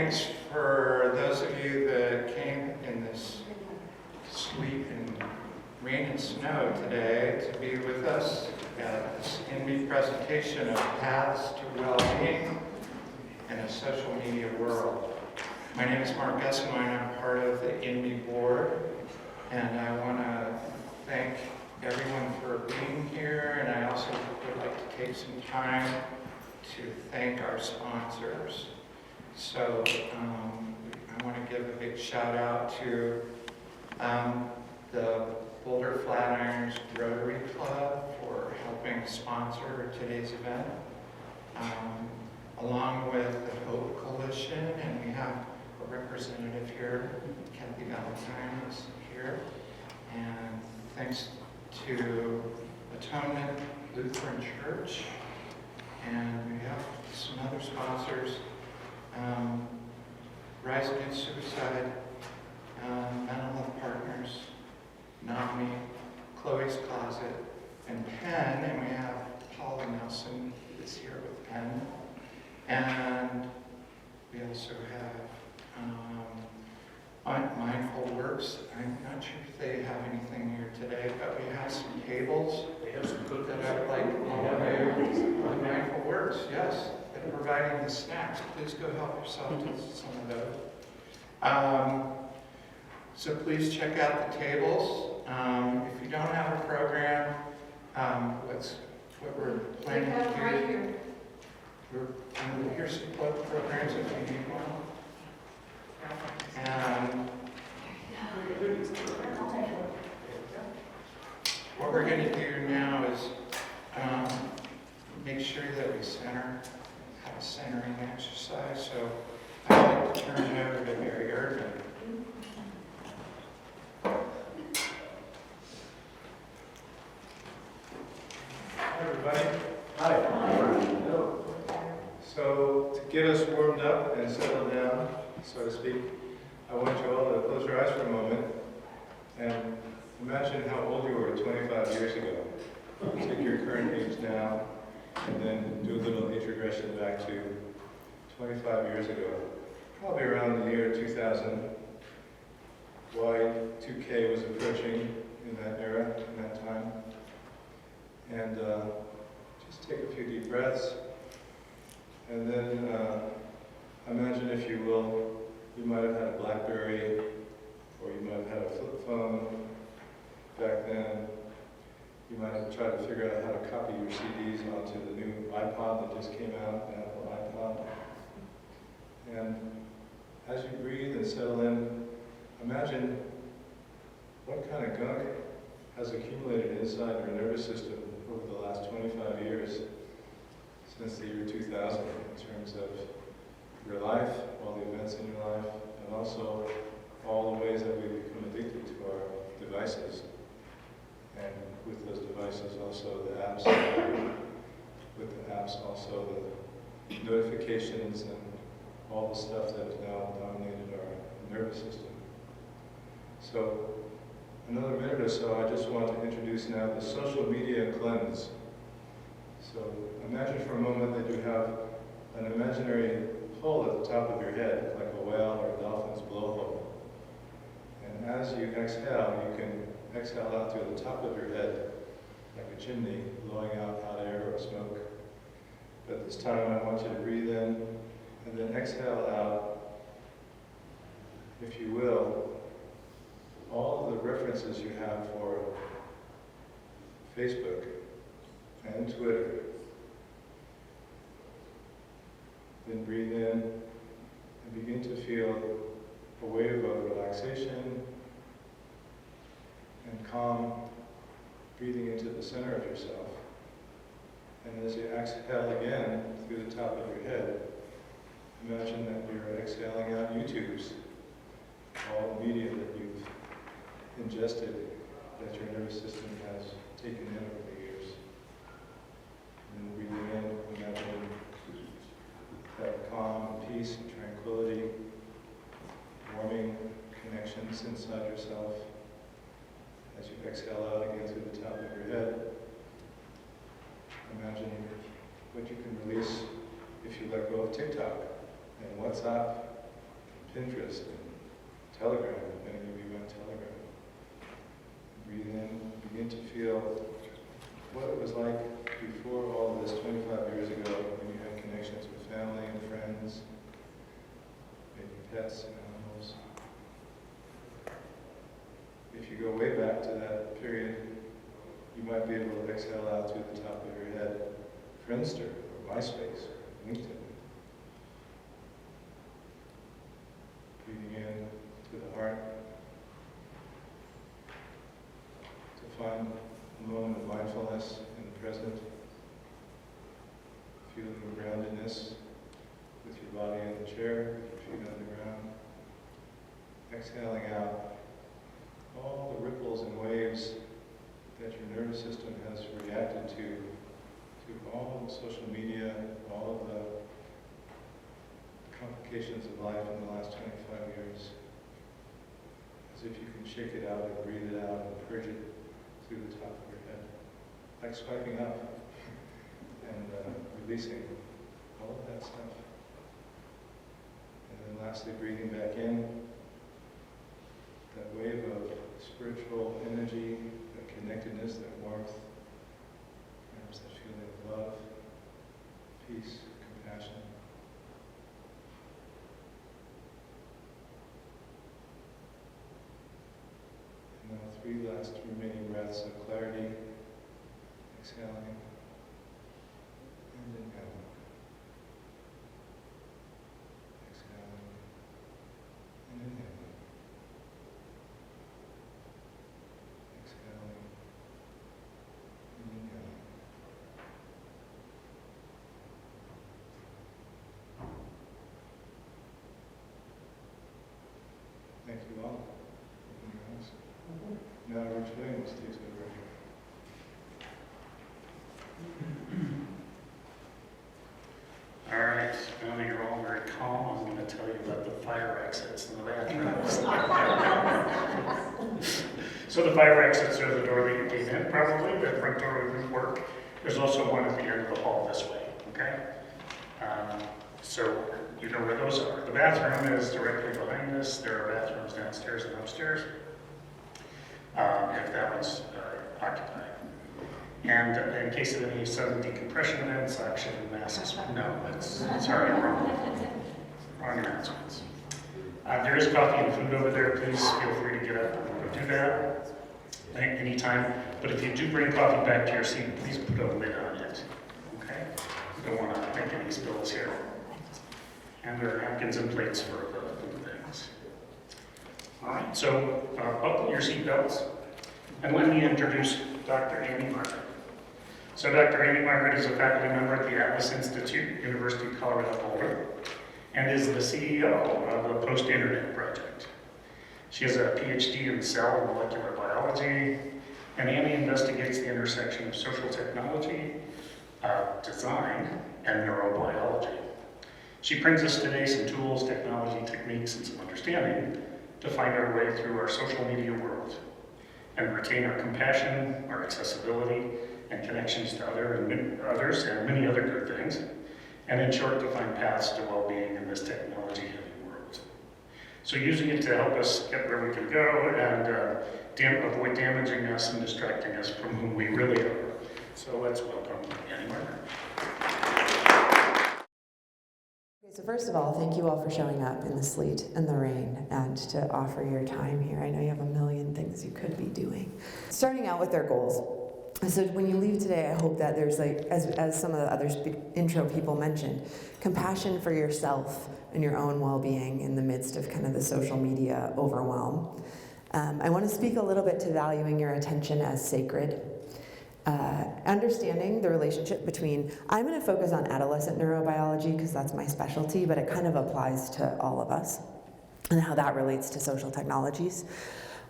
thanks for those of you that came in this sleet and rain and snow today to be with us at this INME presentation of Paths to Well-Being in a Social Media World. My name is Margaret, and I'm part of the INME board, and I want to thank everyone for being here, and I also would like to take some time to thank our sponsors. So I want to give a big shout out to the Boulder Flatirons Rotary Club for helping sponsor today's event, along with the Hope Coalition, and we have a representative here, Kathy Valentine is here, and thanks to Atonement Lutheran Church, and we have some other sponsors, Rise Against Suicide, Mental Health Partners, NAMI, Chloe's Closet, and Penn, and we have Paula Nelson is here with Penn, and we also have Mindful Works. I'm not sure if they have anything here today, but we have some tables. They have some good that I'd like all of you on Mindful Works, yes. They're providing the snacks. Please go help yourself to some of those. So please check out the tables. If you don't have a program, what we're planning to do. Right here. Here's some programs if you need one. And what we're going to do now is make sure that we have a centering exercise. So I'd like to turn it over to Mary Erdman. Hi, everybody. Hi. So, to get us warmed up and settled down, so to speak, I want you all to close your eyes for a moment and imagine how old you were 25 years ago. Take your current age now and then do a little age regression back to 25 years ago. Probably around the year 2000. Y2K was approaching in that era, in that time. And just take a few deep breaths. And then imagine, if you will, you might have had a BlackBerry, or you might have had a flip phone back then. You might have tried to figure out how to copy your CDs onto the new iPod that just came out, an Apple iPod. And as you breathe and settle in, imagine what kind of gunk has accumulated inside your nervous system over the last 25 years since the year 2000 in terms of your life, all the events in your life, and also all the ways that we become addicted to our devices. And with those devices also the apps, with the apps also the notifications and all the stuff that has now dominated our nervous system. So another minute or so, I just want to introduce now the social media cleanse. So imagine for a moment that you have an imaginary hole at the top of your head, like a whale or a dolphin's blowhole. And as you exhale, you can exhale out through the top of your head, like a chimney blowing out hot air or smoke. But this time I want you to breathe in and then exhale out, if you will, all of the references you have for Facebook and Twitter. Then breathe in and begin to feel a wave of relaxation and calm, breathing into the center of yourself. And as you exhale again through the top of your head, imagine that you're exhaling out YouTubes, all the media that you've ingested, that your nervous system has taken in over the years. And then breathing in, imagine that calm, peace, and tranquility, warming connections inside yourself. As you exhale out again through the top of your head, imagine what you can release if you let go of TikTok and WhatsApp Pinterest and Telegram, if any of you got Telegram. Breathe in, begin to feel what it was like before all of this 25 years ago when you had connections with family and friends, maybe pets and animals. If you go way back to that period, you might be able to exhale out through the top of your head, Friendster, or MySpace, or LinkedIn. Breathing in to the heart, to find a moment of mindfulness in the present, feeling the groundedness with your body in the chair, with your feet on the ground. Exhaling out all the ripples and waves that your nervous system has reacted to all the social media, all of the complications of life in the last 25 years. As if you can shake it out and breathe it out and purge it through the top of your head. Like swiping up and releasing all of that stuff. And then lastly, breathing back in. That wave of spiritual energy, that connectedness, that warmth, perhaps that feeling of love, peace, compassion. And now 3 last remaining breaths of clarity, exhaling and inhaling. Exhaling and inhaling. Exhaling and inhaling. Thank you all. Open your eyes. Now Rich Williams takes over. All right, now that you're all very calm, I'm going to tell you about the fire exits in the bathrooms. So the fire exits are the door that you came in, probably. The front door wouldn't work. There's also one at the end of the hall this way, okay? So you know where those are. The bathroom is directly behind us. There are bathrooms downstairs and upstairs, if that one's occupied. And in case of any sudden decompression events, actually masks, no, sorry, wrong announcements. There is coffee and food over there. Please feel free to get up and go do that anytime. But if you do bring coffee back to your seat, please put a lid on it, okay? You don't want to make any spills here. And there are napkins and plates for the food things. All right, so buckle your seatbelts. And let me introduce Dr. Annie Margaret. So Dr. Annie Margaret is a faculty member at the Atlas Institute, University of Colorado Boulder, and is the CEO of the Post-Internet Project. She has a PhD in cell and molecular biology, and Annie investigates the intersection of social technology, design, and neurobiology. She brings us today some tools, technology, techniques, and some understanding to find our way through our social media world and retain our compassion, our accessibility, and connections to others and many other good things, and in short, to find paths to well-being in this technology-heavy world. So using it to help us get where we can go and avoid damaging us and distracting us from who we really are. So let's welcome Annie Margaret. So first of all, thank you all for showing up in the sleet and the rain and to offer your time here. I know you have a million things you could be doing. Starting out with their goals. So when you leave today, I hope that there's, like, as some of the other intro people mentioned, compassion for yourself and your own well-being in the midst of kind of the social media overwhelm. I want to speak a little bit to valuing your attention as sacred. Understanding the relationship between, I'm going to focus on adolescent neurobiology because that's my specialty, but it kind of applies to all of us and how that relates to social technologies.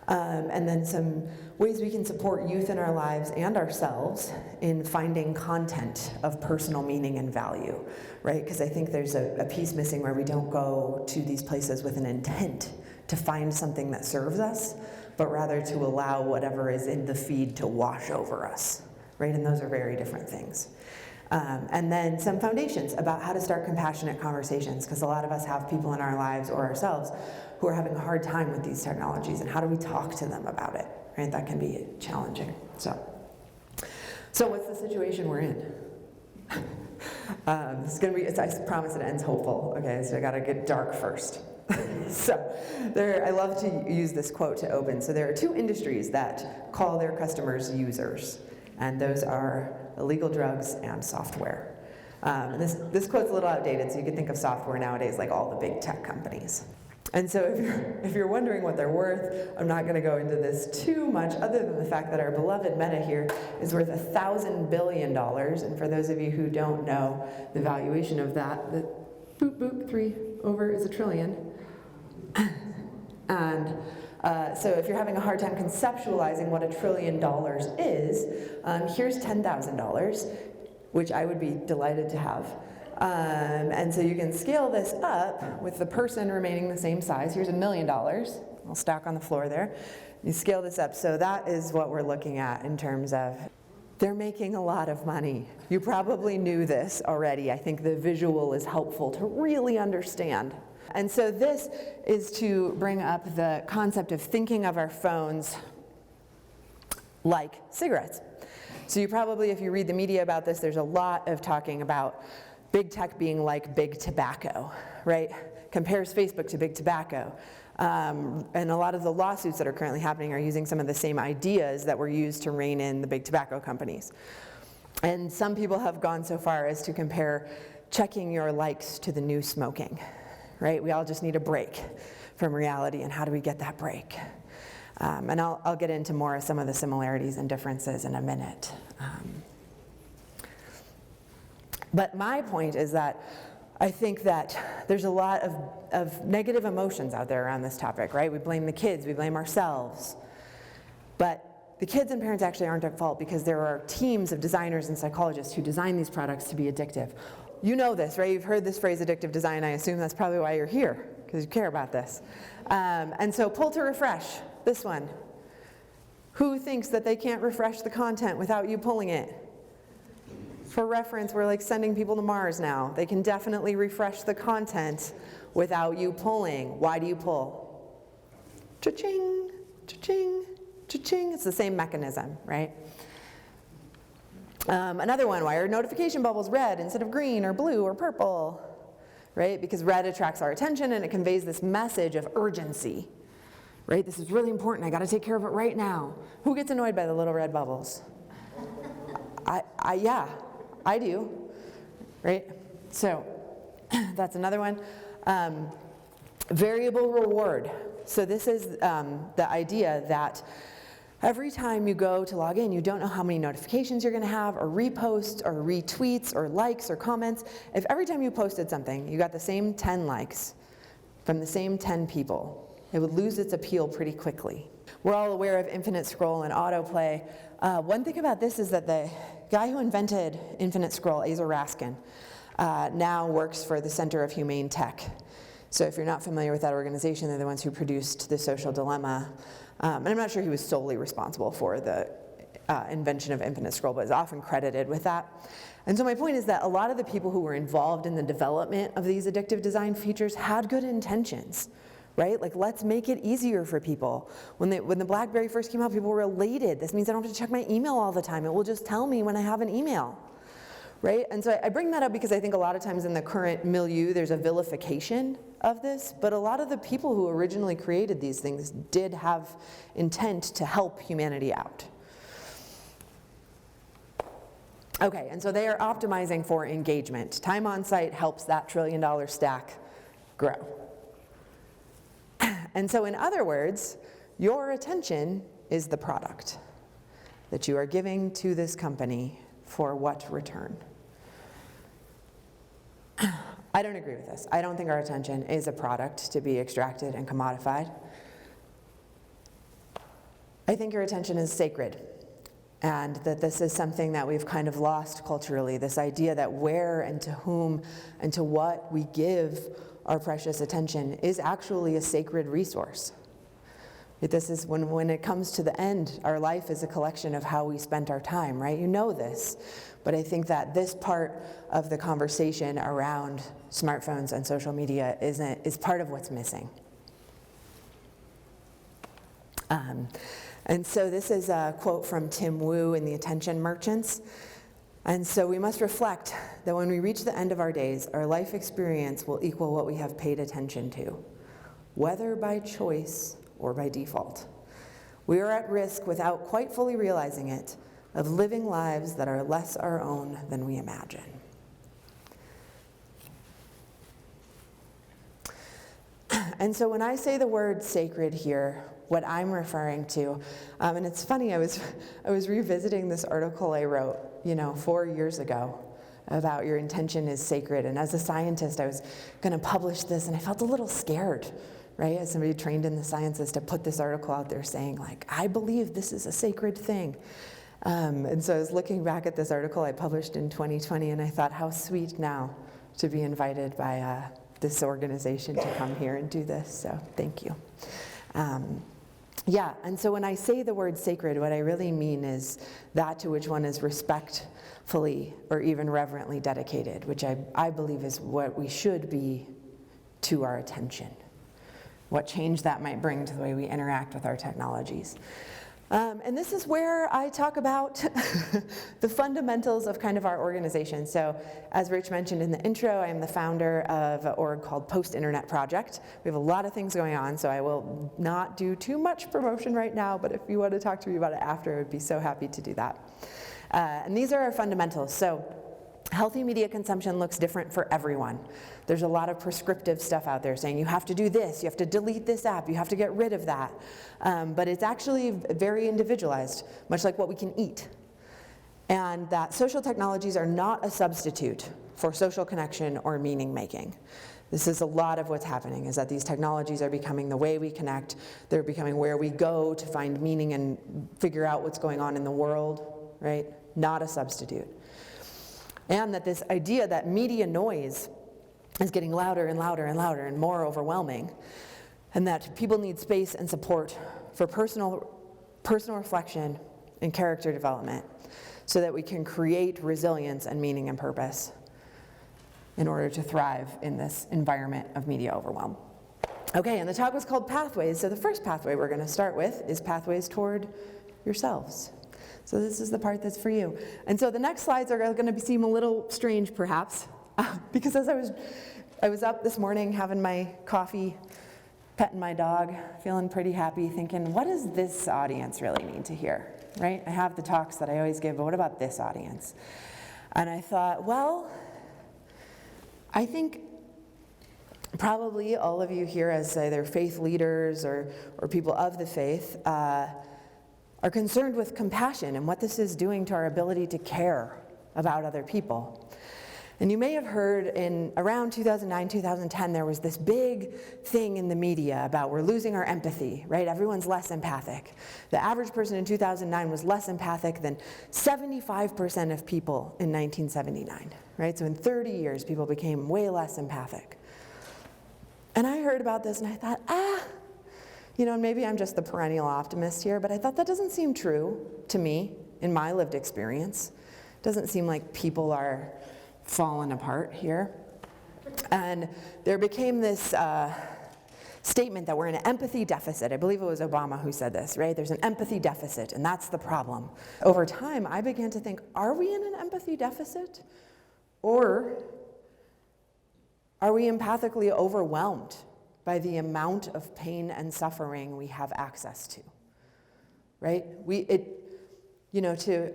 And then some ways we can support youth in our lives and ourselves in finding content of personal meaning and value, right? Because I think there's a piece missing where we don't go to these places with an intent to find something that serves us, but rather to allow whatever is in the feed to wash over us, right? And those are very different things. And then some foundations about how to start compassionate conversations, because a lot of us have people in our lives or ourselves who are having a hard time with these technologies, and how do we talk to them about it, right? That can be challenging. So what's the situation we're in? This is going to be, I promise it ends hopeful, okay? So I got to get dark first. I love to use this quote to open. So there are two industries that call their customers users, and those are illegal drugs and software. And this quote's a little outdated, so you can think of software nowadays like all the big tech companies. And so if you're wondering what they're worth, I'm not going to go into this too much, other than the fact that our beloved Meta here is worth $1,000 billion. And for those of you who don't know the valuation of that, the boop boop 3 over is $1 trillion. And so if you're having a hard time conceptualizing what $1 trillion is, here's $10,000, which I would be delighted to have. And so you can scale this up with the person remaining the same size. Here's $1 million. I'll stack on the floor there. You scale this up. So that is what we're looking at in terms of they're making a lot of money. You probably knew this already. I think the visual is helpful to really understand. And so this is to bring up the concept of thinking of our phones like cigarettes. So you probably, if you read the media about this, there's a lot of talking about big tech being like big tobacco, right? Compares Facebook to big tobacco. And a lot of the lawsuits that are currently happening are using some of the same ideas that were used to rein in the big tobacco companies. And some people have gone so far as to compare checking your likes to the new smoking, right? We all just need a break from reality, and how do we get that break? And I'll get into more of some of the similarities and differences in a minute. But my point is that I think that there's a lot of negative emotions out there around this topic, right? We blame the kids, we blame ourselves. But the kids and parents actually aren't at fault, because there are teams of designers and psychologists who design these products to be addictive. You know this, right? You've heard this phrase, addictive design. I assume that's probably why you're here, because you care about this. And so pull to refresh, this one. Who thinks that they can't refresh the content without you pulling it? For reference, we're like sending people to Mars now. They can definitely refresh the content without you pulling. Why do you pull? Cha-ching, cha-ching, cha-ching. It's the same mechanism, right? Another one, why are notification bubbles red instead of green or blue or purple? Right? Because red attracts our attention, and it conveys this message of urgency. Right? This is really important. I got to take care of it right now. Who gets annoyed by the little red bubbles? Yeah, I do. Right? So that's another one. Variable reward. So this is the idea that every time you go to log in, you don't know how many notifications you're going to have, or reposts, or retweets, or likes, or comments. If every time you posted something, you got the same 10 likes from the same 10 people, it would lose its appeal pretty quickly. We're all aware of infinite scroll and autoplay. One thing about this is that the guy who invented infinite scroll, Asa Raskin, now works for the Center of Humane Tech. So if you're not familiar with that organization, they're the ones who produced The Social Dilemma. And I'm not sure he was solely responsible for the invention of infinite scroll, but is often credited with that. And so my point is that a lot of the people who were involved in the development of these addictive design features had good intentions, right? Like, let's make it easier for people. When the BlackBerry first came out, people were elated. This means I don't have to check my email all the time. It will just tell me when I have an email, right? And so I bring that up because I think a lot of times in the current milieu, there's a vilification of this, but a lot of the people who originally created these things did have intent to help humanity out. Okay, and so they are optimizing for engagement. Time on site helps that $1 trillion stack grow. And so in other words, your attention is the product that you are giving to this company for what return? I don't agree with this. I don't think our attention is a product to be extracted and commodified. I think your attention is sacred, and that this is something that we've kind of lost culturally, this idea that where and to whom and to what we give our precious attention is actually a sacred resource, This is when it comes to the end, our life is a collection of how we spent our time, right? You know this, but I think that this part of the conversation around smartphones and social media is part of what's missing. And so this is a quote from Tim Wu in The Attention Merchants. And so we must reflect that when we reach the end of our days, our life experience will equal what we have paid attention to, whether by choice or by default. We are at risk, without quite fully realizing it, of living lives that are less our own than we imagine. And so when I say the word sacred here, what I'm referring to, and it's funny, I was revisiting this article I wrote, 4 years ago about your intention is sacred. And as a scientist, I was going to publish this, and I felt a little scared, right? As somebody trained in the sciences, to put this article out there saying, I believe this is a sacred thing. And so I was looking back at this article I published in 2020, and I thought, how sweet now to be invited by this organization to come here and do this. So thank you. And so when I say the word sacred, what I really mean is that to which one is respectfully or even reverently dedicated, which I believe is what we should be to our attention. What change that might bring to the way we interact with our technologies. And this is where I talk about the fundamentals of kind of our organization. So as Rich mentioned in the intro, I am the founder of an org called Post-Internet Project. We have a lot of things going on, so I will not do too much promotion right now, but if you want to talk to me about it after, I would be so happy to do that. And these are our fundamentals. So healthy media consumption looks different for everyone. There's a lot of prescriptive stuff out there saying you have to do this, you have to delete this app, you have to get rid of that. But it's actually very individualized, much like what we can eat. And that social technologies are not a substitute for social connection or meaning making. This is a lot of what's happening, is that these technologies are becoming the way we connect. They're becoming where we go to find meaning and figure out what's going on in the world, right? Not a substitute. And that this idea that media noise is getting louder and louder and louder and more overwhelming, and that people need space and support for personal reflection and character development so that we can create resilience and meaning and purpose in order to thrive in this environment of media overwhelm. Okay, and the talk was called Pathways. So the first pathway we're going to start with is pathways toward yourselves. So this is the part that's for you. And so the next slides are going to seem a little strange, perhaps, because as I was up this morning having my coffee, petting my dog, feeling pretty happy, thinking, what does this audience really need to hear, right? I have the talks that I always give, but what about this audience? And I thought, well, I think probably all of you here as either faith leaders or people of the faith are concerned with compassion and what this is doing to our ability to care about other people. And you may have heard in around 2009, 2010, there was this big thing in the media about we're losing our empathy, right? Everyone's less empathic. The average person in 2009 was less empathic than 75% of people in 1979, right? So in 30 years, people became way less empathic. And I heard about this and I thought, maybe I'm just the perennial optimist here, but I thought that doesn't seem true to me in my lived experience. It doesn't seem like people are falling apart here. And there became this statement that we're in an empathy deficit. I believe it was Obama who said this, right? There's an empathy deficit, and that's the problem. Over time, I began to think, are we in an empathy deficit? Or are we empathically overwhelmed by the amount of pain and suffering we have access to, right? To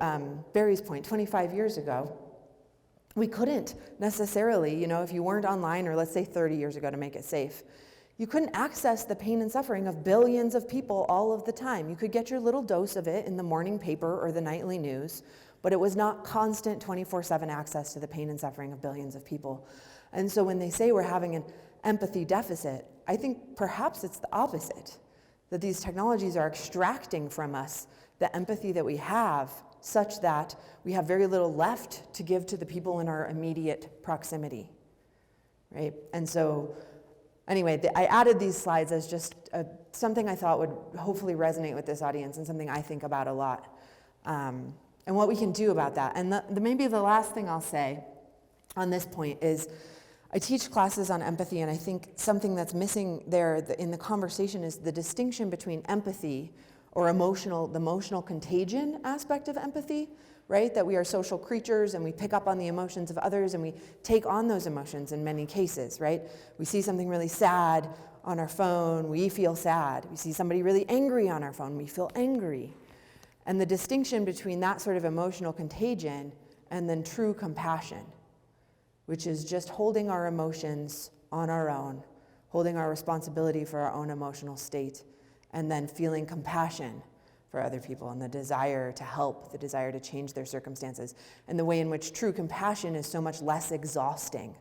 Barry's point, 25 years ago, we couldn't necessarily, if you weren't online, or let's say 30 years ago to make it safe, you couldn't access the pain and suffering of billions of people all of the time. You could get your little dose of it in the morning paper or the nightly news, but it was not constant 24/7 access to the pain and suffering of billions of people. And so when they say we're having an empathy deficit, I think perhaps it's the opposite, that these technologies are extracting from us the empathy that we have, such that we have very little left to give to the people in our immediate proximity, right? And so, anyway, I added these slides as just something I thought would hopefully resonate with this audience and something I think about a lot, and what we can do about that. And maybe the last thing I'll say on this point is I teach classes on empathy, and I think something that's missing there in the conversation is the distinction between empathy or the emotional contagion aspect of empathy, right? That we are social creatures and we pick up on the emotions of others and we take on those emotions in many cases, right? We see something really sad on our phone, we feel sad. We see somebody really angry on our phone, we feel angry. And the distinction between that sort of emotional contagion and then true compassion, which is just holding our emotions on our own, holding our responsibility for our own emotional state, and then feeling compassion for other people and the desire to help, the desire to change their circumstances, and the way in which true compassion is so much less exhausting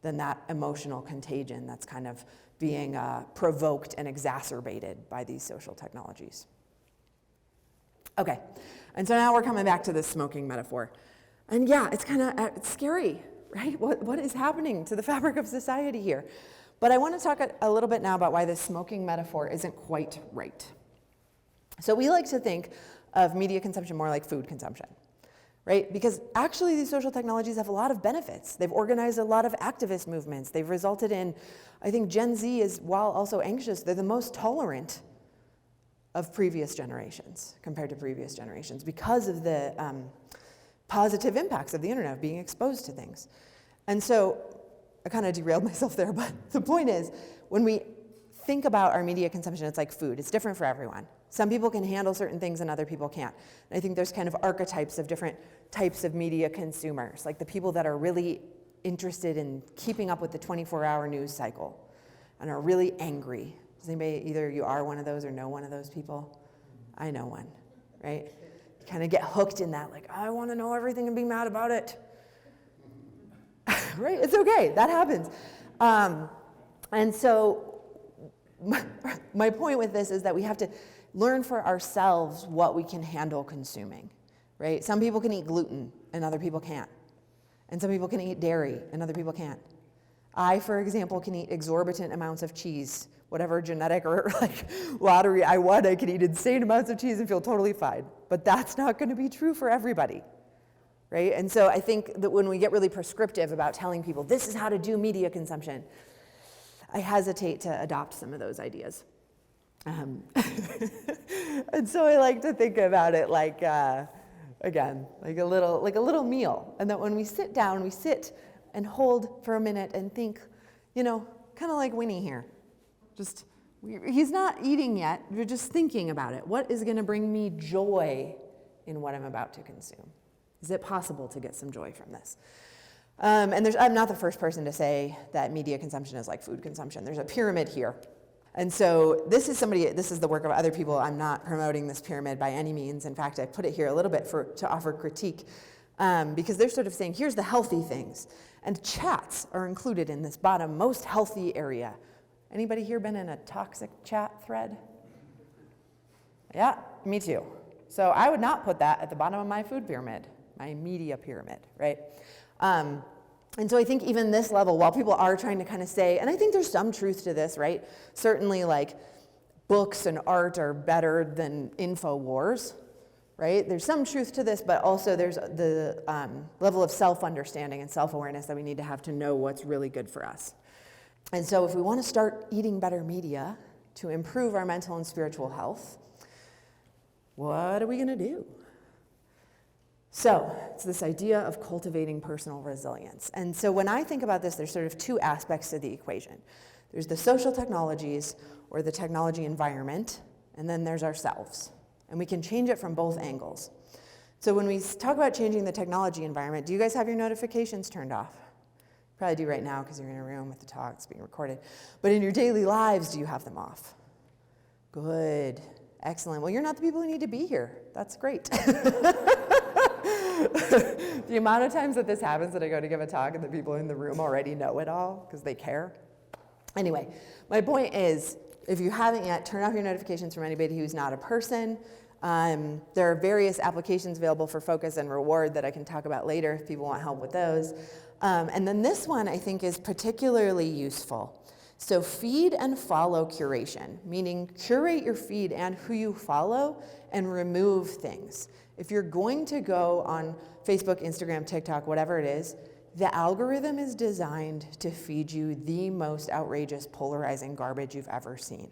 than that emotional contagion that's kind of being provoked and exacerbated by these social technologies. Okay, and so now we're coming back to this smoking metaphor. And yeah, it's kind of scary, right? What is happening to the fabric of society here? But I want to talk a little bit now about why this smoking metaphor isn't quite right. So we like to think of media consumption more like food consumption, right? Because actually these social technologies have a lot of benefits. They've organized a lot of activist movements. They've resulted in, I think Gen Z is, while also anxious, they're the most tolerant of previous generations compared to previous generations because of the positive impacts of the internet, of being exposed to things. And so I kind of derailed myself there, but the point is, when we think about our media consumption, it's like food. It's different for everyone. Some people can handle certain things and other people can't. And I think there's kind of archetypes of different types of media consumers, like the people that are really interested in keeping up with the 24-hour news cycle and are really angry. Does anybody, either you are one of those or know one of those people? I know one, right? You kind of get hooked in that, like, I want to know everything and be mad about it. Right? It's okay. That happens. And so my point with this is that we have to learn for ourselves what we can handle consuming, right? Some people can eat gluten and other people can't. And some people can eat dairy and other people can't. I, for example, can eat exorbitant amounts of cheese. Whatever genetic or like lottery I won, I can eat insane amounts of cheese and feel totally fine. But that's not going to be true for everybody, right? And so I think that when we get really prescriptive about telling people this is how to do media consumption, I hesitate to adopt some of those ideas. And so I like to think about it like, again, like a little meal. And that when we sit down, we sit and hold for a minute and think, kind of like Winnie here. He's not eating yet, we're just thinking about it. What is going to bring me joy in what I'm about to consume? Is it possible to get some joy from this? And I'm not the first person to say that media consumption is like food consumption. There's a pyramid here. And so this is the work of other people. I'm not promoting this pyramid by any means. In fact, I put it here a little bit to offer critique because they're sort of saying, here's the healthy things. And chats are included in this bottom most healthy area. Anybody here been in a toxic chat thread? Yeah, me too. So I would not put that at the bottom of my food pyramid, my media pyramid, right? And so I think even this level, while people are trying to kind of say, and I think there's some truth to this, right? Certainly like books and art are better than InfoWars, right? There's some truth to this, but also there's the level of self-understanding and self-awareness that we need to have to know what's really good for us. And so if we want to start eating better media to improve our mental and spiritual health, what are we going to do? So it's this idea of cultivating personal resilience. And so when I think about this, there's sort of two aspects to the equation. There's the social technologies or the technology environment, and then there's ourselves. And we can change it from both angles. So when we talk about changing the technology environment, do you guys have your notifications turned off? Probably do right now because you're in a room with the talk, it's being recorded. But in your daily lives, do you have them off? Good. Excellent. Well, you're not the people who need to be here. That's great. The amount of times that this happens that I go to give a talk and the people in the room already know it all because they care. Anyway, my point is, if you haven't yet, turn off your notifications from anybody who's not a person. There are various applications available for focus and reward that I can talk about later if people want help with those. And then this one I think is particularly useful. So feed and follow curation, meaning curate your feed and who you follow and remove things. If you're going to go on Facebook, Instagram, TikTok, whatever it is, the algorithm is designed to feed you the most outrageous, polarizing garbage you've ever seen.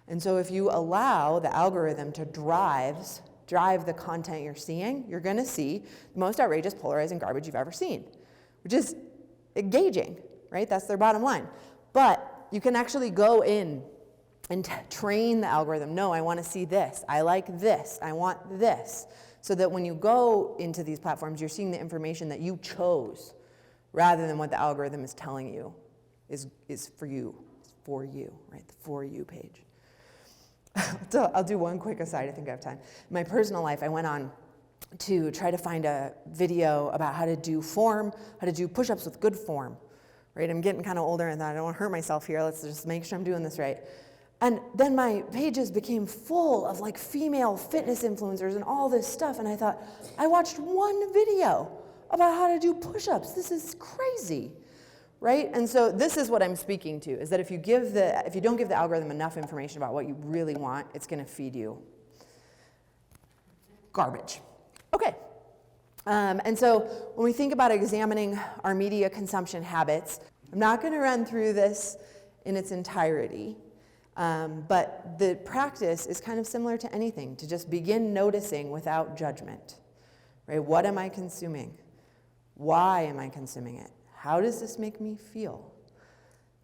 And so if you allow the algorithm to drive the content you're seeing, you're going to see the most outrageous, polarizing garbage you've ever seen, which is engaging, right? That's their bottom line. But you can actually go in and train the algorithm. No, I want to see this. I like this. I want this. So that when you go into these platforms, you're seeing the information that you chose rather than what the algorithm is telling you is for you. It's for you, right? The For You page. I'll do one quick aside. I think I have time. In my personal life, I went on to try to find a video about how to do push-ups with good form. Right? I'm getting kind of older and I don't want to hurt myself here. Let's just make sure I'm doing this right. And then my pages became full of like female fitness influencers and all this stuff. And I thought, I watched one video about how to do push-ups. This is crazy, right? And so this is what I'm speaking to, is that if you don't give the algorithm enough information about what you really want, it's going to feed you garbage. Okay. And so when we think about examining our media consumption habits, I'm not going to run through this in its entirety, but the practice is kind of similar to anything, to just begin noticing without judgment. Right? What am I consuming? Why am I consuming it? How does this make me feel?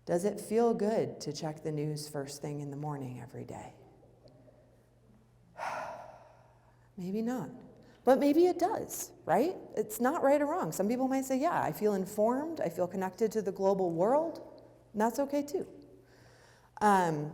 Does it feel good to check the news first thing in the morning every day? Maybe not. But maybe it does, right? It's not right or wrong. Some people might say, yeah, I feel informed, I feel connected to the global world, and that's okay too. And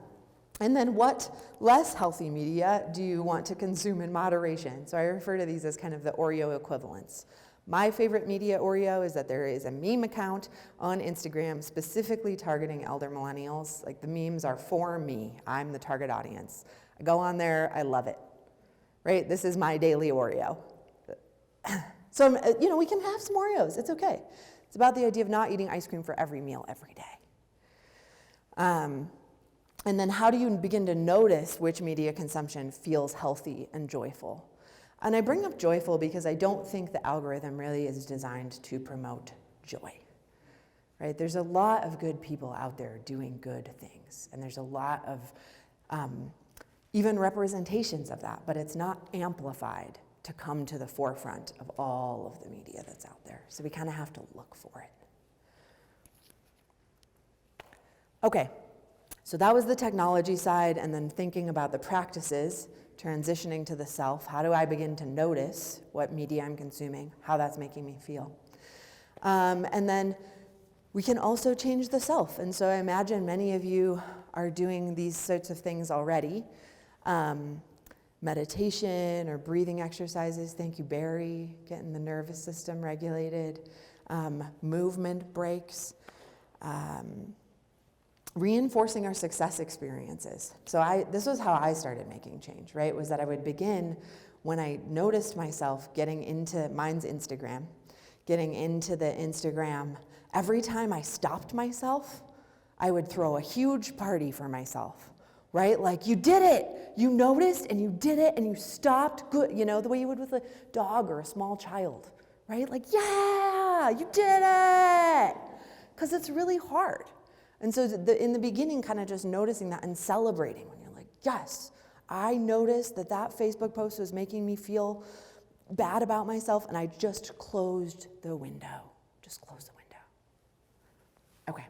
then what less healthy media do you want to consume in moderation? So I refer to these as kind of the Oreo equivalents. My favorite media Oreo is that there is a meme account on Instagram specifically targeting elder millennials. Like the memes are for me. I'm the target audience. I go on there, I love it. Right? This is my daily Oreo. So, we can have some Oreos. It's okay. It's about the idea of not eating ice cream for every meal every day. And then how do you begin to notice which media consumption feels healthy and joyful? And I bring up joyful because I don't think the algorithm really is designed to promote joy. Right? There's a lot of good people out there doing good things. And there's a lot of even representations of that, but it's not amplified to come to the forefront of all of the media that's out there. So we kind of have to look for it. Okay, so that was the technology side, and then thinking about the practices, transitioning to the self. How do I begin to notice what media I'm consuming, how that's making me feel? And then we can also change the self. And so I imagine many of you are doing these sorts of things already. Meditation or breathing exercises. Thank you, Barry, getting the nervous system regulated. Movement breaks. Reinforcing our success experiences. So this was how I started making change, right? Was that I would begin when I noticed myself getting into mine's Instagram, getting into the Instagram. Every time I stopped myself, I would throw a huge party for myself. Right? Like, you did it. You noticed and you did it and you stopped. Good. The way you would with a dog or a small child. Right? Like, yeah, you did it. Because it's really hard. And so in the beginning, kind of just noticing that and celebrating when you're like, yes, I noticed that Facebook post was making me feel bad about myself and I just closed the window. Just closed the window. Okay.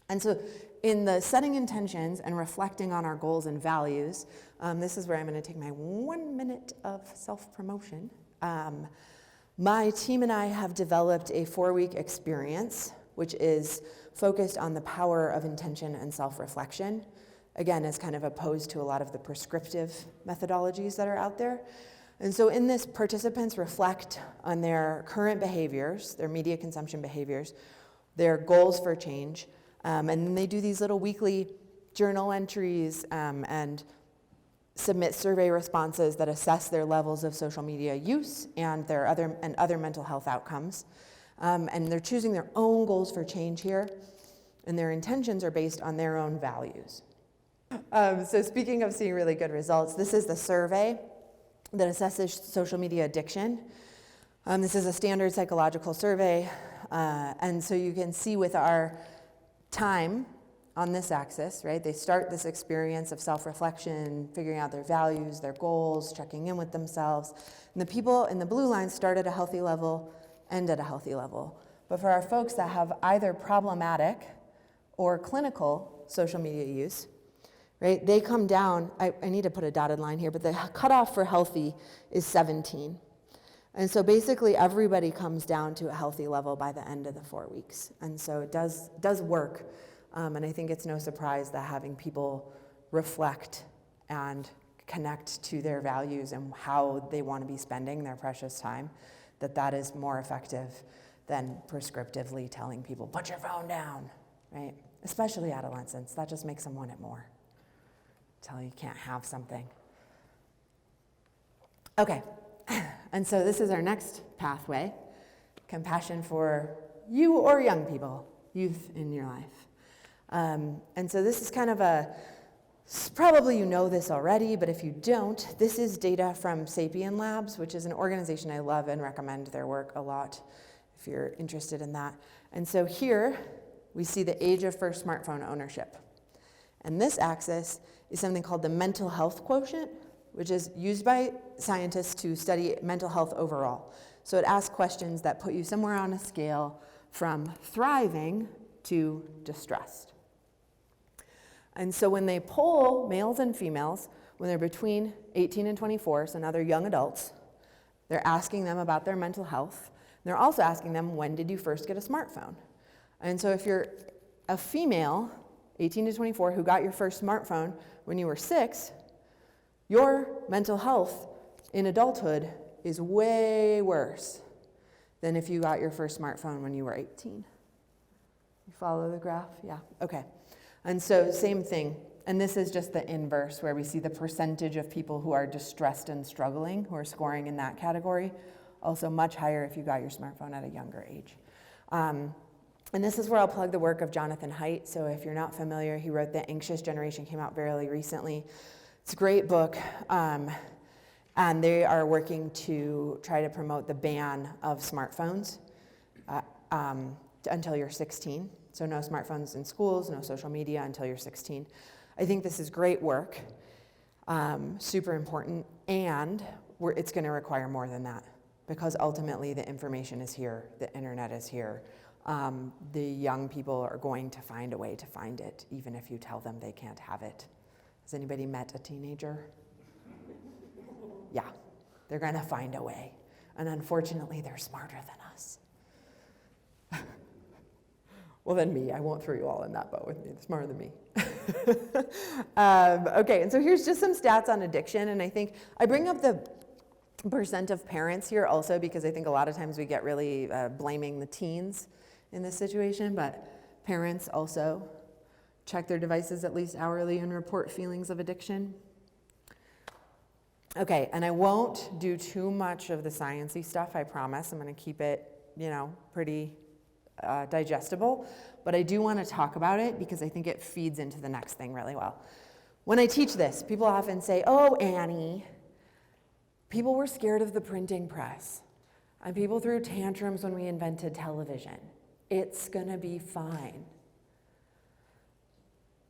And so in the setting intentions and reflecting on our goals and values, this is where I'm going to take my 1 minute of self-promotion. My team and I have developed a 4-week experience, which is focused on the power of intention and self-reflection. Again, as kind of opposed to a lot of the prescriptive methodologies that are out there. And so in this, participants reflect on their current behaviors, their media consumption behaviors, their goals for change, and then they do these little weekly journal entries and submit survey responses that assess their levels of social media use and their other mental health outcomes. And they're choosing their own goals for change here. and their intentions are based on their own values. So speaking of seeing really good results, this is the survey that assesses social media addiction. This is a standard psychological survey, and so you can see with our time on this axis, right? They start this experience of self-reflection, figuring out their values, their goals, checking in with themselves. And the people in the blue line start at a healthy level, end at a healthy level. But for our folks that have either problematic or clinical social media use, right, they come down, I need to put a dotted line here, but the cutoff for healthy is 17. And so basically everybody comes down to a healthy level by the end of the 4 weeks. And so it does work. And I think it's no surprise that having people reflect and connect to their values and how they want to be spending their precious time, that is more effective than prescriptively telling people, put your phone down, right? Especially adolescents, that just makes them want it more. Tell you can't have something. Okay, and so this is our next pathway, compassion for you or young people, youth in your life. And so this is kind of probably you know this already, but if you don't, this is data from Sapien Labs, which is an organization I love and recommend their work a lot if you're interested in that. And so here we see the age of first smartphone ownership. And this axis is something called the mental health quotient, which is used by scientists to study mental health overall. So it asks questions that put you somewhere on a scale from thriving to distressed. And so when they poll males and females, when they're between 18 and 24, so now they're young adults, they're asking them about their mental health. They're also asking them, when did you first get a smartphone? And so if you're a female, 18 to 24, who got your first smartphone when you were 6, your mental health in adulthood is way worse than if you got your first smartphone when you were 18. You follow the graph? Yeah, okay. And so same thing, and this is just the inverse where we see the percentage of people who are distressed and struggling, who are scoring in that category, also much higher if you got your smartphone at a younger age. And this is where I'll plug the work of Jonathan Haidt. So if you're not familiar, he wrote The Anxious Generation, came out fairly recently. It's a great book, and they are working to try to promote the ban of smartphones until you're 16. So no smartphones in schools, no social media until you're 16. I think this is great work, super important, and it's going to require more than that because ultimately the information is here, the internet is here. The young people are going to find a way to find it, even if you tell them they can't have it. Has anybody met a teenager? Yeah, they're going to find a way. And unfortunately, they're smarter than us. Well, then me. I won't throw you all in that boat with me. They're smarter than me. Okay, and so here's just some stats on addiction. And I think I bring up the percent of parents here also because I think a lot of times we get really blaming the teens in this situation, but parents also check their devices at least hourly and report feelings of addiction. Okay, and I won't do too much of the sciencey stuff, I promise. I'm going to keep it, pretty digestible, but I do want to talk about it because I think it feeds into the next thing really well. When I teach this, people often say, oh, Annie, people were scared of the printing press, and people threw tantrums when we invented television. It's going to be fine.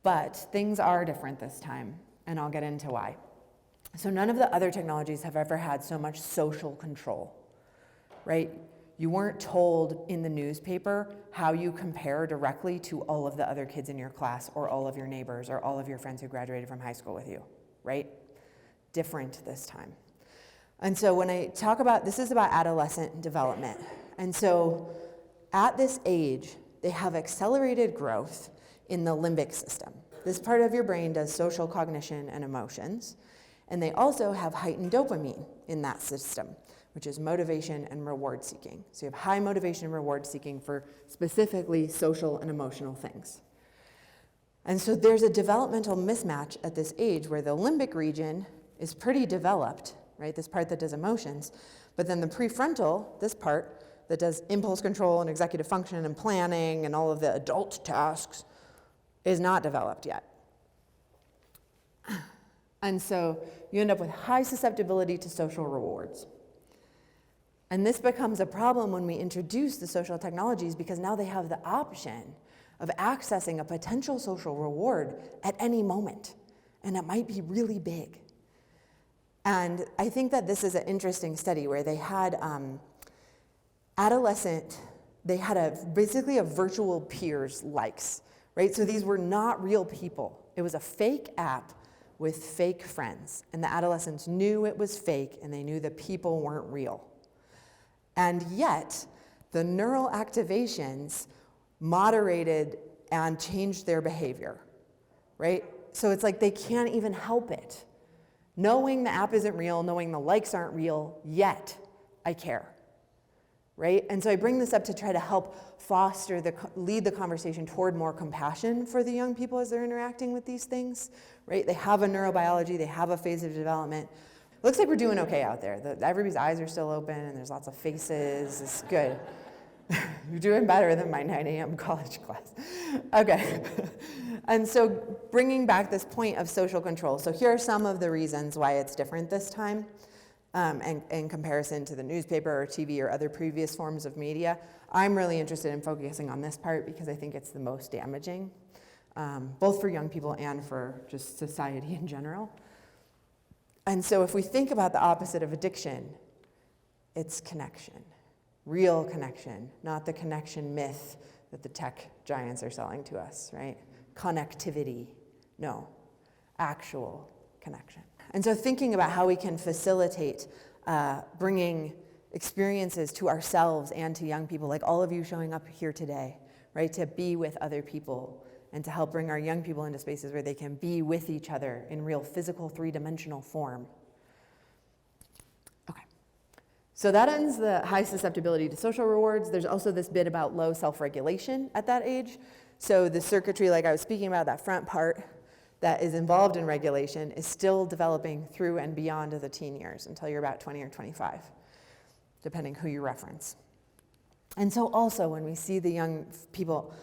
But things are different this time, and I'll get into why. So none of the other technologies have ever had so much social control, right? You weren't told in the newspaper how you compare directly to all of the other kids in your class or all of your neighbors or all of your friends who graduated from high school with you, right? Different this time. And so when I talk about, this is about adolescent development. And so at this age, they have accelerated growth in the limbic system. This part of your brain does social cognition and emotions. And they also have heightened dopamine in that system, which is motivation and reward seeking. So you have high motivation and reward seeking for specifically social and emotional things. And so there's a developmental mismatch at this age where the limbic region is pretty developed, right? This part that does emotions, but then the prefrontal, this part that does impulse control and executive function and planning and all of the adult tasks, is not developed yet. And so you end up with high susceptibility to social rewards. And this becomes a problem when we introduce the social technologies, because now they have the option of accessing a potential social reward at any moment. And it might be really big. And I think that this is an interesting study where they had basically a virtual peers likes, right? So these were not real people. It was a fake app with fake friends. And the adolescents knew it was fake, and they knew the people weren't real. And yet, the neural activations moderated and changed their behavior, right? So it's like they can't even help it. Knowing the app isn't real, knowing the likes aren't real, yet I care, right? And so I bring this up to try to help lead the conversation toward more compassion for the young people as they're interacting with these things, right? They have a neurobiology, they have a phase of development. Looks like we're doing okay out there. Everybody's eyes are still open and there's lots of faces. It's good. You're doing better than my 9 a.m. college class. Okay. And so bringing back this point of social control. So here are some of the reasons why it's different this time in comparison to the newspaper or TV or other previous forms of media. I'm really interested in focusing on this part because I think it's the most damaging, both for young people and for just society in general. And so if we think about the opposite of addiction, it's connection. Real connection, not the connection myth that the tech giants are selling to us, right? Connectivity, no, actual connection. And so thinking about how we can facilitate bringing experiences to ourselves and to young people, like all of you showing up here today, right? To be with other people and to help bring our young people into spaces where they can be with each other in real physical three-dimensional form. So that ends the high susceptibility to social rewards. There's also this bit about low self-regulation at that age. So the circuitry, like I was speaking about, that front part that is involved in regulation is still developing through and beyond the teen years until you're about 20 or 25, depending who you reference. And so also when we see the young people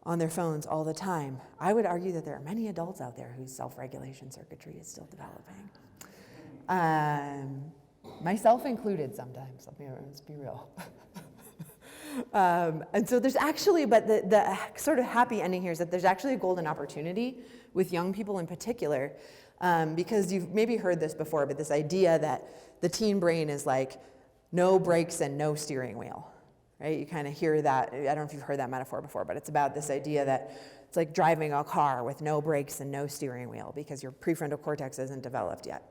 on their phones all the time, I would argue that there are many adults out there whose self-regulation circuitry is still developing. Myself included sometimes, let's be real. And so there's actually, but the sort of happy ending here is that there's actually a golden opportunity with young people in particular, because you've maybe heard this before, but this idea that the teen brain is like no brakes and no steering wheel, right? You kind of hear that. I don't know if you've heard that metaphor before, but it's about this idea that it's like driving a car with no brakes and no steering wheel because your prefrontal cortex isn't developed yet.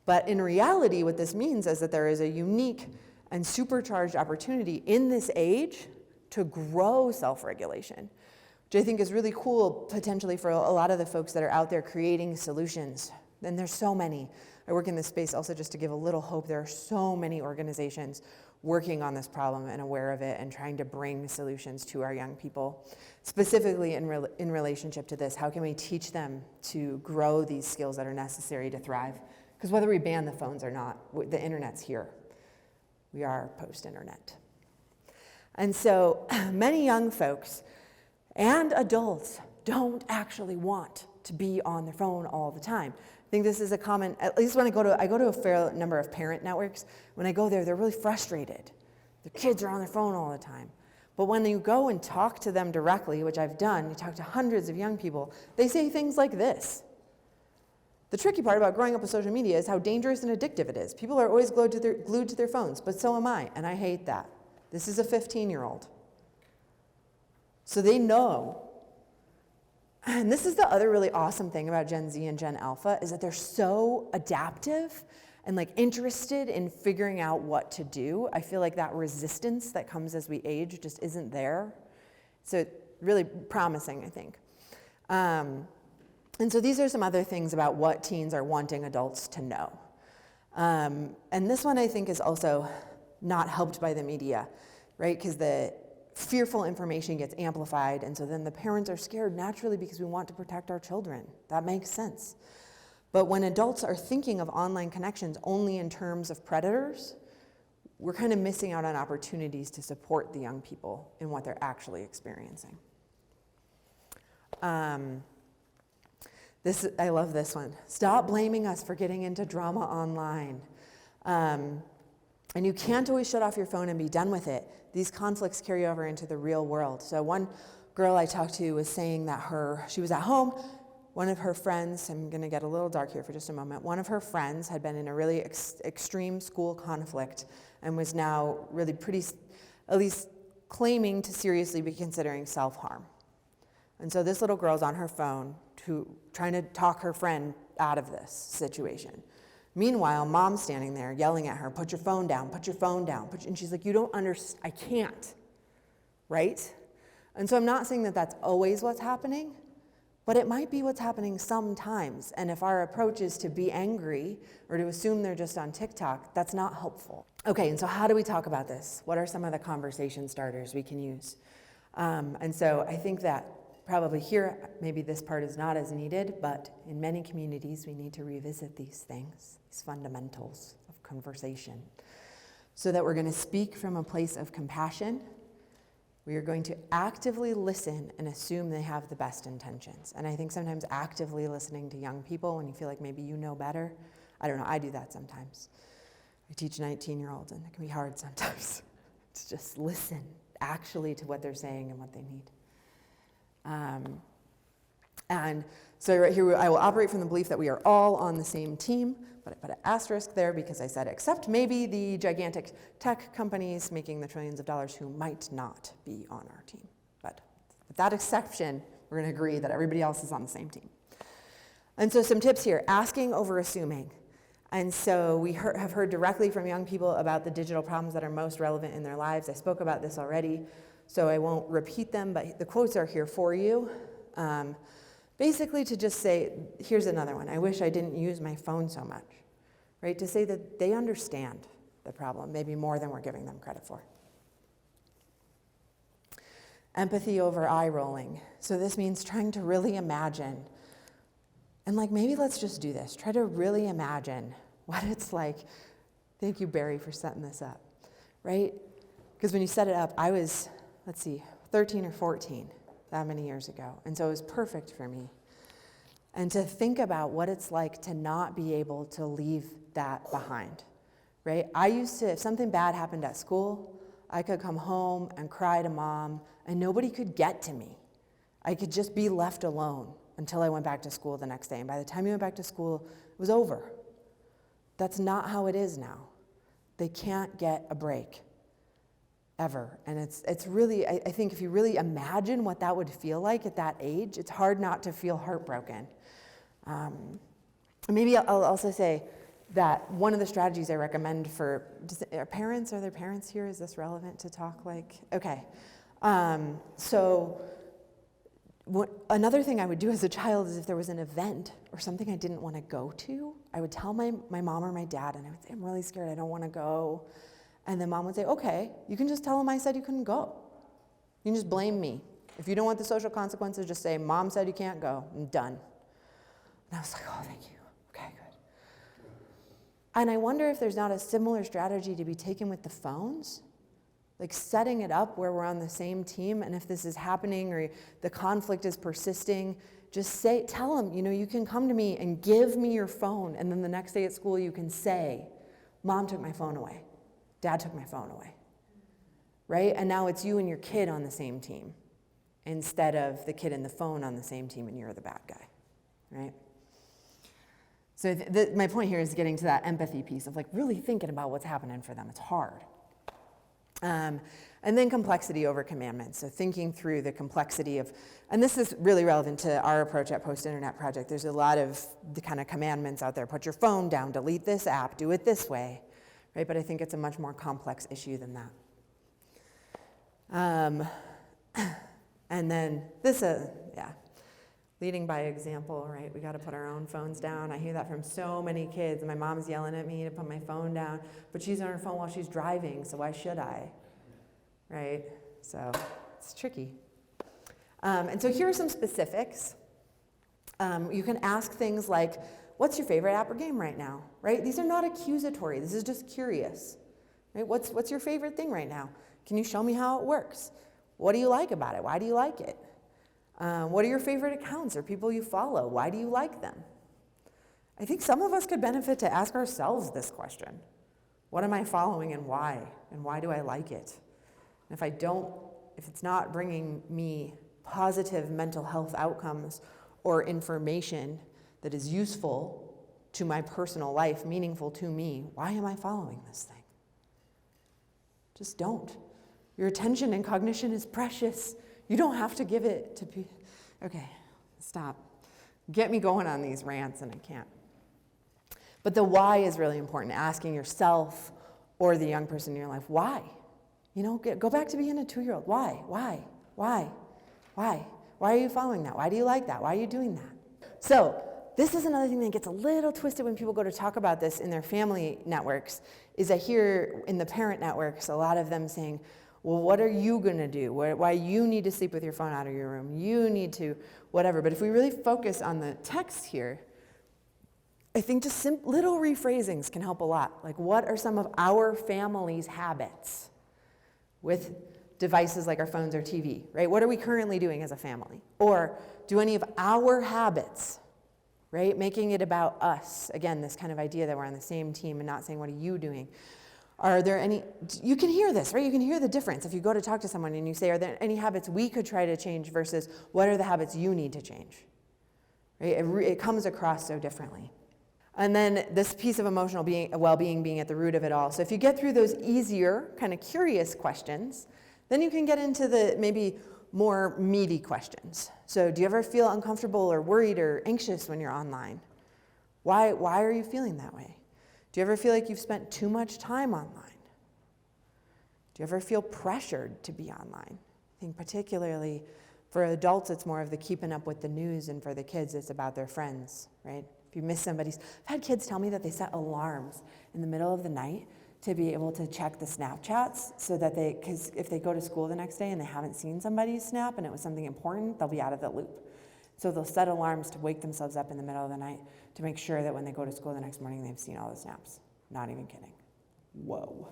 But in reality, what this means is that there is a unique and supercharged opportunity in this age to grow self-regulation, which I think is really cool potentially for a lot of the folks that are out there creating solutions. And there's so many. I work in this space also just to give a little hope. There are so many organizations working on this problem and aware of it and trying to bring solutions to our young people. Specifically in relationship to this, how can we teach them to grow these skills that are necessary to thrive? Because whether we ban the phones or not, the internet's here. We are post-internet. And so many young folks and adults don't actually want to be on their phone all the time. I think this is a common, at least when I go to a fair number of parent networks, when I go there, they're really frustrated. The kids are on their phone all the time. But when you go and talk to them directly, which I've done, you talk to hundreds of young people, they say things like this. The tricky part about growing up with social media is how dangerous and addictive it is. People are always glued to their phones, but so am I, and I hate that. This is a 15-year-old. So they know. And this is the other really awesome thing about Gen Z and Gen Alpha, is that they're so adaptive and like interested in figuring out what to do. I feel like that resistance that comes as we age just isn't there. So really promising, I think. And so these are some other things about what teens are wanting adults to know. And this one I think is also not helped by the media, right? Because the fearful information gets amplified, and so then the parents are scared naturally because we want to protect our children. That makes sense. But when adults are thinking of online connections only in terms of predators, we're kind of missing out on opportunities to support the young people in what they're actually experiencing. I love this one. Stop blaming us for getting into drama online. And you can't always shut off your phone and be done with it. These conflicts carry over into the real world. So one girl I talked to was saying that she was at home. One of her friends, I'm going to get a little dark here for just a moment, one of her friends had been in a really extreme school conflict and was now really at least claiming to seriously be considering self-harm. And so this little girl's on her phone trying to talk her friend out of this situation. Meanwhile, mom's standing there yelling at her, put your phone down, put your phone down. And she's like, you don't understand, I can't, right? And so I'm not saying that that's always what's happening, but it might be what's happening sometimes. And if our approach is to be angry or to assume they're just on TikTok, that's not helpful. Okay, and so how do we talk about this? What are some of the conversation starters we can use? And so I think that probably here, maybe this part is not as needed, but in many communities, we need to revisit these things, these fundamentals of conversation, so that we're going to speak from a place of compassion. We are going to actively listen and assume they have the best intentions. And I think sometimes actively listening to young people when you feel like maybe you know better, I don't know, I do that sometimes. I teach 19-year-olds, and it can be hard sometimes to just listen actually to what they're saying and what they need. And so right here, I will operate from the belief that we are all on the same team, but I put an asterisk there because I said, except maybe the gigantic tech companies making the trillions of dollars who might not be on our team. But with that exception, we're going to agree that everybody else is on the same team. And so some tips here, asking over assuming. And so we have heard directly from young people about the digital problems that are most relevant in their lives. I spoke about this already, so I won't repeat them, but the quotes are here for you. Basically to just say, here's another one, I wish I didn't use my phone so much, right? To say that they understand the problem, maybe more than we're giving them credit for. Empathy over eye rolling. So this means trying to really imagine, and maybe let's just do this, try to really imagine what it's like. Thank you, Barry, for setting this up, right? Because when you set it up, I was, 13 or 14. That many years ago. And so it was perfect for me. And to think about what it's like to not be able to leave that behind, right? I used to, if something bad happened at school, I could come home and cry to mom, and nobody could get to me. I could just be left alone until I went back to school the next day. And by the time you went back to school, it was over. That's not how it is now. They can't get a break. Ever. And it's really, I think if you really imagine what that would feel like at that age, it's hard not to feel heartbroken. Maybe I'll also say that one of the strategies I recommend are there parents here? Is this relevant to talk like? Okay. So another thing I would do as a child is if there was an event or something I didn't want to go to, I would tell my mom or my dad, and I would say, I'm really scared, I don't want to go. And then mom would say, okay, you can just tell them I said you couldn't go. You can just blame me. If you don't want the social consequences, just say, mom said you can't go. I'm done. And I was like, oh, thank you. Okay, good. And I wonder if there's not a similar strategy to be taken with the phones, like setting it up where we're on the same team. And if this is happening or the conflict is persisting, just tell them, you can come to me and give me your phone. And then the next day at school, you can say, mom took my phone away. Dad took my phone away, right? And now it's you and your kid on the same team instead of the kid and the phone on the same team and you're the bad guy, right? So my point here is getting to that empathy piece of really thinking about what's happening for them. It's hard. And then complexity over commandments. So thinking through the complexity of, and this is really relevant to our approach at Post-Internet Project. There's a lot of the kind of commandments out there. Put your phone down, delete this app, do it this way. Right, but I think it's a much more complex issue than that. And then this, leading by example, right? We got to put our own phones down. I hear that from so many kids. My mom's yelling at me to put my phone down, but she's on her phone while she's driving, so why should I? Right? So it's tricky. And so here are some specifics. You can ask things like, what's your favorite app or game right now, right? These are not accusatory. This is just curious, right? What's your favorite thing right now? Can you show me how it works? What do you like about it? Why do you like it? What are your favorite accounts or people you follow? Why do you like them? I think some of us could benefit to ask ourselves this question. What am I following and why? And why do I like it? And if it's not bringing me positive mental health outcomes or information that is useful to my personal life, meaningful to me, why am I following this thing? Just don't. Your attention and cognition is precious. You don't have to give it to people. Okay, stop. Get me going on these rants and I can't. But the why is really important. Asking yourself or the young person in your life, why? Go back to being a 2-year-old. Why? Why are you following that? Why do you like that? Why are you doing that? So this is another thing that gets a little twisted when people go to talk about this in their family networks, is I hear in the parent networks a lot of them saying, well, what are you going to do? Why you need to sleep with your phone out of your room? You need to whatever. But if we really focus on the text here, I think just little rephrasings can help a lot. Like, what are some of our family's habits with devices like our phones or TV, right? What are we currently doing as a family? Or do any of our habits, right, making it about us, again, this kind of idea that we're on the same team and not saying, what are you doing? Are there any, you can hear this, right? You can hear the difference if you go to talk to someone and you say, are there any habits we could try to change versus what are the habits you need to change, right? It comes across so differently. And then this piece of emotional well-being being at the root of it all. So if you get through those easier, kind of curious questions, then you can get into the maybe more meaty questions. So do you ever feel uncomfortable or worried or anxious when you're online? Why are you feeling that way? Do you ever feel like you've spent too much time online? Do you ever feel pressured to be online? I think particularly for adults, it's more of the keeping up with the news, and for the kids, it's about their friends, right? If you miss somebody's, I've had kids tell me that they set alarms in the middle of the night to be able to check the Snapchats so that because if they go to school the next day and they haven't seen somebody's snap and it was something important, they'll be out of the loop. So they'll set alarms to wake themselves up in the middle of the night to make sure that when they go to school the next morning, they've seen all the snaps. Not even kidding. Whoa.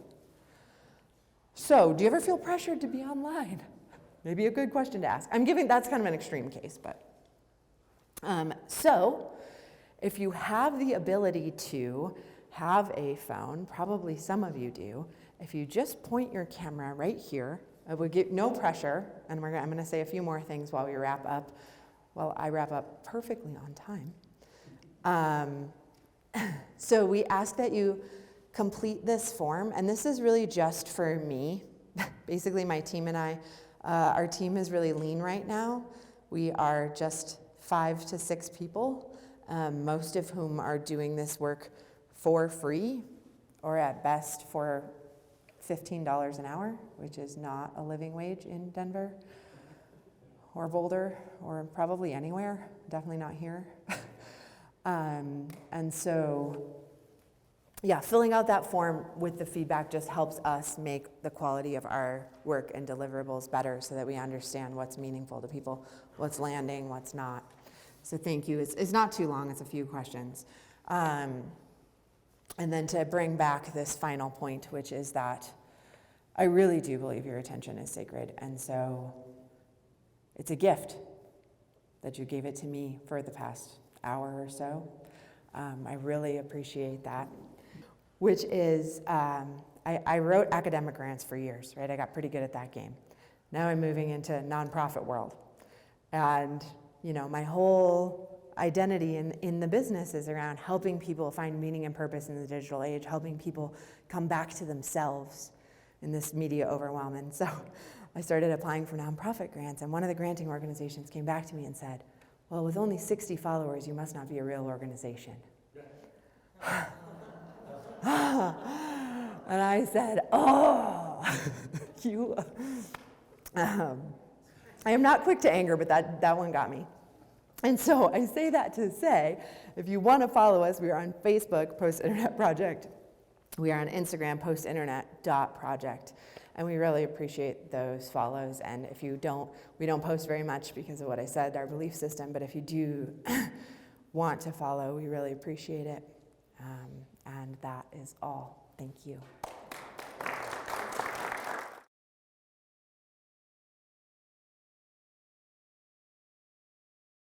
So, do you ever feel pressured to be online? Maybe a good question to ask. That's kind of an extreme case, but. So, if you have the ability to have a phone, probably some of you do, if you just point your camera right here, it would get no pressure, and I'm going to say a few more things while we wrap up. Well, I wrap up perfectly on time. So we ask that you complete this form, and this is really just for me. Basically, my team and I, our team is really lean right now. We are just 5 to 6 people, most of whom are doing this work for free, or at best for $15 an hour, which is not a living wage in Denver or Boulder, or probably anywhere, definitely not here. And so, yeah, filling out that form with the feedback just helps us make the quality of our work and deliverables better so that we understand what's meaningful to people, what's landing, what's not. So thank you. It's not too long, it's a few questions. And then to bring back this final point, which is that I really do believe your attention is sacred, and so it's a gift that you gave it to me for the past hour or so. I really appreciate that, which is, I wrote academic grants for years, right? I got pretty good at that game. Now I'm moving into nonprofit world. And, my whole identity in the business is around helping people find meaning and purpose in the digital age, helping people come back to themselves in this media overwhelm. And so I started applying for nonprofit grants, and one of the granting organizations came back to me and said, well, with only 60 followers, you must not be a real organization. And I said, you. I am not quick to anger, but that one got me. And so I say that to say, if you want to follow us, we are on Facebook, Post Internet Project. We are on Instagram, postinternet.project. And we really appreciate those follows. And if you don't, we don't post very much because of what I said, our belief system. But if you do want to follow, we really appreciate it. And that is all. Thank you.